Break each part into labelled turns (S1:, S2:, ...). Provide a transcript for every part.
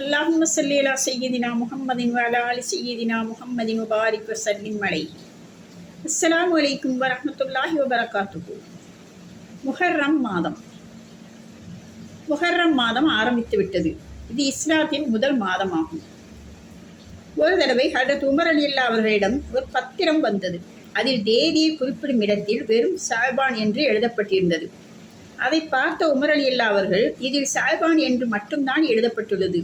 S1: அல்லாஹும்ம ஸல்லி அலா சய்யிதினா முஹம்மதின் வ அலா ஆலி சய்யிதினா முஹம்மதின் முபாரிக் வஸல்லிம் அலைஹி. அஸ்ஸலாமு அலைக்கும் வரஹ்மத்துல்லாஹி வபரகாத்துஹு. முஹர்ரம் மாதம். முஹர்ரம் மாதம் ஆரம்பித்து விட்டது. இது இஸ்லாத்தின் முதல் மாதமாகும். ஒரு தடவை ஹஜ்ரத் உமர் ரலியல்லாஹு அவர்களிடம் ஒரு பத்திரம் வந்தது. அதில் தேதியை குறிப்பிடும் இடத்தில் வெறும் ஷஅபான் என்று எழுதப்பட்டிருந்தது. அதை பார்த்த உமர் ரலியல்லாஹு அவர்கள், இதில் ஷஅபான் என்று மட்டும்தான் எழுதப்பட்டுள்ளது,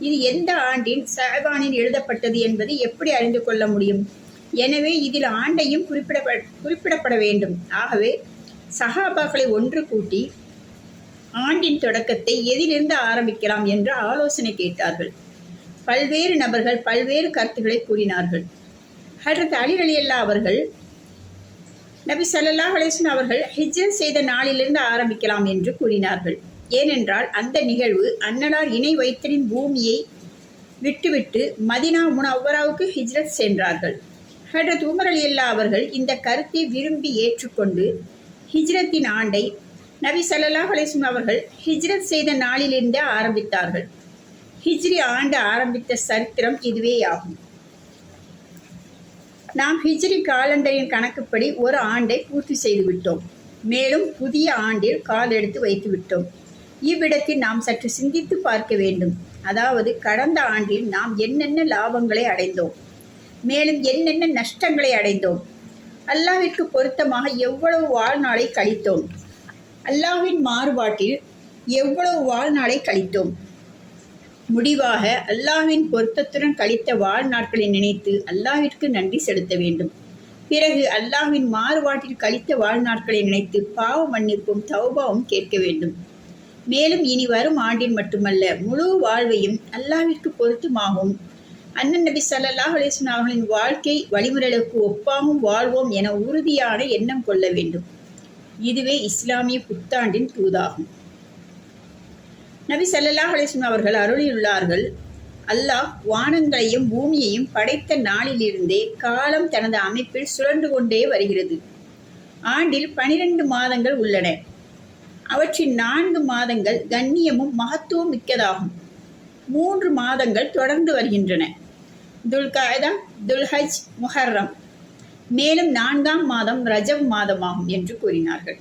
S1: இது எந்த ஆண்டின் ஷஅபானில் எழுதப்பட்டது என்பதை எப்படி அறிந்து கொள்ள முடியும்? எனவே இதில் ஆண்டையும் குறிப்பிடப்பட வேண்டும். ஆகவே சஹாபாக்களை ஒன்று கூட்டி ஆண்டின் தொடக்கத்தை எதிலிருந்து ஆரம்பிக்கலாம் என்று ஆலோசனை கேட்டார்கள். பல்வேறு நபர்கள் பல்வேறு கருத்துக்களை கூறினார்கள். ஹஜ்ரத் அலி ரலியல்லாஹு அவர்கள், நபி ஸல்லல்லாஹு அலைஹி வஸல்லம் அவர்கள் ஹிஜ்ரத் செய்த நாளிலிருந்து ஆரம்பிக்கலாம் என்று கூறினார்கள். ஏனென்றால் அந்த நிகழ்வு அன்னலார் இணை வைத்தலின் பூமியை விட்டுவிட்டு மதினா முனவ்வராவுக்கு ஹிஜ்ரத் சென்றார்கள். ஹஜ்ரத் உமர் ரலியல்லாஹு அவர்கள் இந்த கருத்தை விரும்பி ஏற்றுக்கொண்டு ஹிஜ்ரத்தின் ஆண்டை நபி ஸல்லல்லாஹு அலைஹி வஸல்லம் அவர்கள் ஹிஜ்ரத் செய்த நாளிலிருந்தே ஆரம்பித்தார்கள். ஹிஜ்ரி ஆண்டு ஆரம்பித்த சரித்திரம் இதுவேயாகும். நாம் ஹிஜ்ரி காலண்டரின் கணக்குப்படி ஒரு ஆண்டை பூர்த்தி செய்துவிட்டோம். மேலும் புதிய ஆண்டில் கால் எடுத்து வைத்து விட்டோம். இவ்விடத்தில் நாம் சற்று சிந்தித்து பார்க்க வேண்டும். அதாவது கடந்த ஆண்டில் நாம் என்னென்ன லாபங்களை அடைந்தோம், மேலும் என்னென்ன நஷ்டங்களை அடைந்தோம், அல்லாஹ்விற்கு பொருத்தமாக எவ்வளவு வாழ்நாளை கழித்தோம், அல்லாஹ்வின் மாறுபாட்டில் எவ்வளவு வாழ்நாளை கழித்தோம். முடிவாக அல்லாஹ்வின் பொருத்தத்துடன் கழித்த வாழ்நாட்களை நினைத்து அல்லாஹ்விற்கு நன்றி செலுத்த வேண்டும். பிறகு அல்லாஹ்வின் மாறுபாட்டில் கழித்த வாழ்நாட்களை நினைத்து பாவ மன்னிப்பும் தௌபாவும் கேட்க வேண்டும். மேலும் இனி வரும் ஆண்டில் மட்டுமல்ல, முழு வாழ்வையும் அல்லாஹ்விற்கு பொருத்தமாகவும் அண்ணன் நபி ஸல்லல்லாஹு அலைஹி வஸல்லம் அவர்களின் வாழ்க்கை வழிமுறைகளுக்கு ஒப்பாகவும் வாழ்வோம் என உறுதியான எண்ணம் கொள்ள வேண்டும். இதுவே இஸ்லாமிய புத்தாண்டின் தூதாகும். நபி ஸல்லல்லாஹு அலைஹி வஸல்லம் அவர்கள் அருளியுள்ளார்கள், அல்லாஹ் வானங்களையும் பூமியையும் படைத்த நாளிலிருந்தே காலம் தனது அமைப்பில் சுழன்று கொண்டே வருகிறது. ஆண்டில் 12 மாதங்கள் உள்ளன. அவற்றின் 4 மாதங்கள் கண்ணியமும் மகத்துவம் மிக்கதாகும். 3 மாதங்கள் தொடர்ந்து வருகின்றன, துல்காய்தா, துல்ஹஜ், முஹர்ரம். மேலும் 4ஆம் மாதம் ரஜப் மாதமாகும் என்று கூறினார்கள்.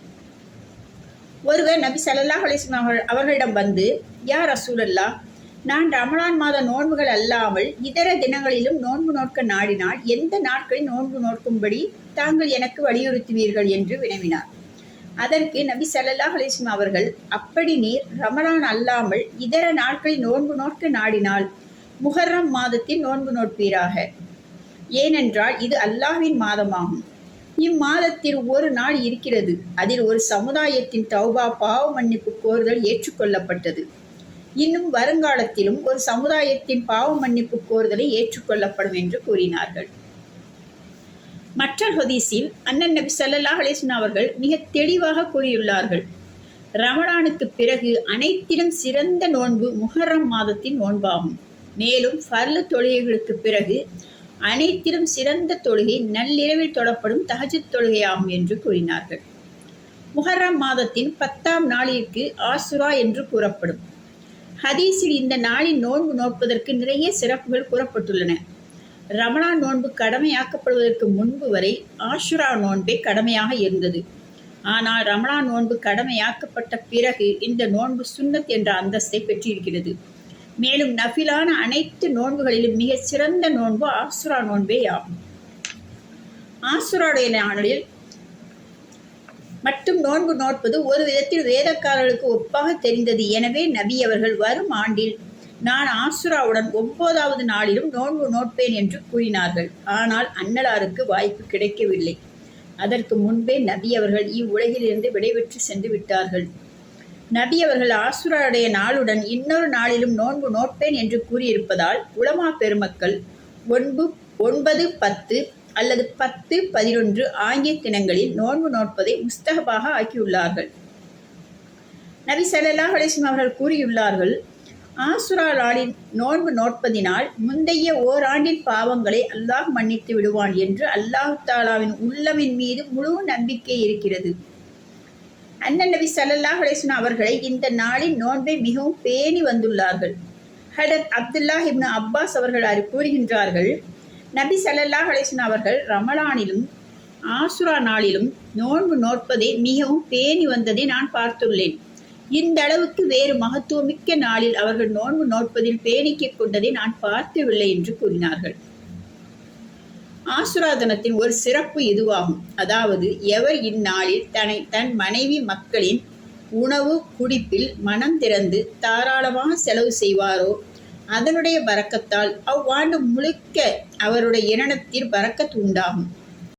S1: ஒருவர் நபி ஸல்லல்லாஹு அலைஹி வஸல்லம் அவர்களிடம் வந்து, யா ரசூலல்லாஹ், நான் ரமலான் மாத நோன்புகள் அல்லாமல் இதர தினங்களிலும் நோன்பு நோக்க நாடினால் எந்த நாட்களில் நோன்பு நோக்கும்படி தாங்கள் எனக்கு வலியுறுத்துவீர்கள் என்று வினவினார். அதற்கு நபி ஸல்லல்லாஹு அலைஹி வஸல்லம் அவர்கள், அப்படி நீர் ரமலான் அல்லாமல் இதர நாட்களில் நோன்பு நோக்க நாடினால் முஹர்ரம் மாதத்தில் நோன்பு நோட்பீராக. ஏனென்றால் இது அல்லாஹ்வின் மாதமாகும். இம்மாதத்தில் ஒரு நாள் இருக்கிறது, அதில் ஒரு சமுதாயத்தின் தௌபா பாவ மன்னிப்பு கோருதல் ஏற்றுக்கொள்ளப்பட்டது. இன்னும் வருங்காலத்திலும் ஒரு சமுதாயத்தின் பாவ மன்னிப்பு கோருதலை ஏற்றுக்கொள்ளப்படும் என்று கூறினார்கள். மற்ற ஹதீஸில் அண்ணன் நபி ஸல்லல்லாஹு அலைஹி வஸல்லம் அவர்கள் மிக தெளிவாக கூறியுள்ளார்கள், ரமலானுக்கு பிறகு அனைத்திலும் சிறந்த நோன்பு முஹர்ரம் மாதத்தின் நோன்பாகும். மேலும் ஃபர்லு தொழுகைகளுக்கு பிறகு அனைத்திலும் சிறந்த தொழுகை நள்ளிரவில் தொழப்படும் தஹஜ்ஜுத் தொழுகையாகும் என்று கூறினார்கள். முஹர்ரம் மாதத்தின் 10ஆம் நாளிற்கு ஆசுரா என்று கூறப்படும். ஹதீஸில் இந்த நாளில் நோன்பு நோட்பதற்கு நிறைய சிறப்புகள் கூறப்பட்டுள்ளன. ரமலான் நோன்பு கடமையாக்கப்படுவதற்கு முன்பு வரை ஆஷுரா நோன்பே கடமையாக இருந்தது. ஆனால் ரமலான் நோன்பு கடமையாக்கப்பட்ட பிறகு இந்த நோன்பு சுன்னத் என்ற அந்தஸ்தை பெற்றிருக்கிறது. மேலும் நஃபிலான அனைத்து நோன்புகளிலும் மிகச் சிறந்த நோன்பு ஆசுரா நோன்பே ஆகும். ஆசுராவுடைய நாளில் மட்டும் நோன்பு நோட்பது ஒரு விதத்தில் வேதக்காரர்களுக்கு ஒப்பாக தெரிந்தது. எனவே நபி அவர்கள் வரும் ஆண்டில் நான் ஆசுராவுடன் 9வது நாளிலும் நோன்பு நோட்பேன் என்று கூறினார்கள். ஆனால் அன்னலாருக்கு வாய்ப்பு கிடைக்கவில்லை. அதற்கு முன்பே நபி அவர்கள் இவ்வுலகிலிருந்து விடைபெற்று சென்று விட்டார்கள். நபி அவர்கள் ஆசுராவுடைய நாளுடன் இன்னொரு நாளிலும் நோன்பு நோட்பேன் என்று கூறியிருப்பதால் உலமா பெருமக்கள் 9, 10 அல்லது 10, 11 ஆகிய தினங்களில் நோன்பு நோட்பதை முஸ்தஹபாக ஆக்கியுள்ளார்கள். நபி ஸல்லல்லாஹு அலைஹி வஸல்லம் அவர்கள் கூறியுள்ளார்கள், ஆசுரா நாளில் நோன்பு நோட்பதினால் முந்தைய ஓராண்டின் பாவங்களை அல்லாஹ் மன்னித்து விடுவான் என்று அல்லாஹ் தஆலாவின் உள்ளமின் மீது முழு நம்பிக்கை இருக்கிறது. அண்ணன் நபி ஸல்லல்லாஹு அலைஹி வஸல்லம் அவர்களை இந்த நாளின் நோன்பை மிகவும் பேணி வந்துள்ளார்கள். ஹதரத் அப்துல்லா இப்னு அப்பாஸ் அவர்கள் கூறுகின்றார்கள், நபி ஸல்லல்லாஹு அலைஹி வஸல்லம் அவர்கள் ரமலானிலும் ஆசுரா நாளிலும் நோன்பு நோட்பதை மிகவும் பேணி வந்ததை நான் பார்த்துள்ளேன். இந்த அளவுக்கு வேறு மகத்துவமிக்க நாளில் அவர்கள் நோன்பு நோட்பதில் பேணிக்கை கொண்டதை நான் பார்க்கவில்லை என்று கூறினார்கள். ஆசுரா தினத்தின் ஒரு சிறப்பு இதுவாகும். அதாவது, எவர் இந்நாளில் தன் மனைவி மக்களின் உணவு குடிப்பில் மனம் திறந்து தாராளமாக செலவு செய்வாரோ அதனுடைய பரக்கத்தால் அவ்வாண்டு முழுக்க அவருடைய இரணத்தில் பரக்கத் உண்டாகும்.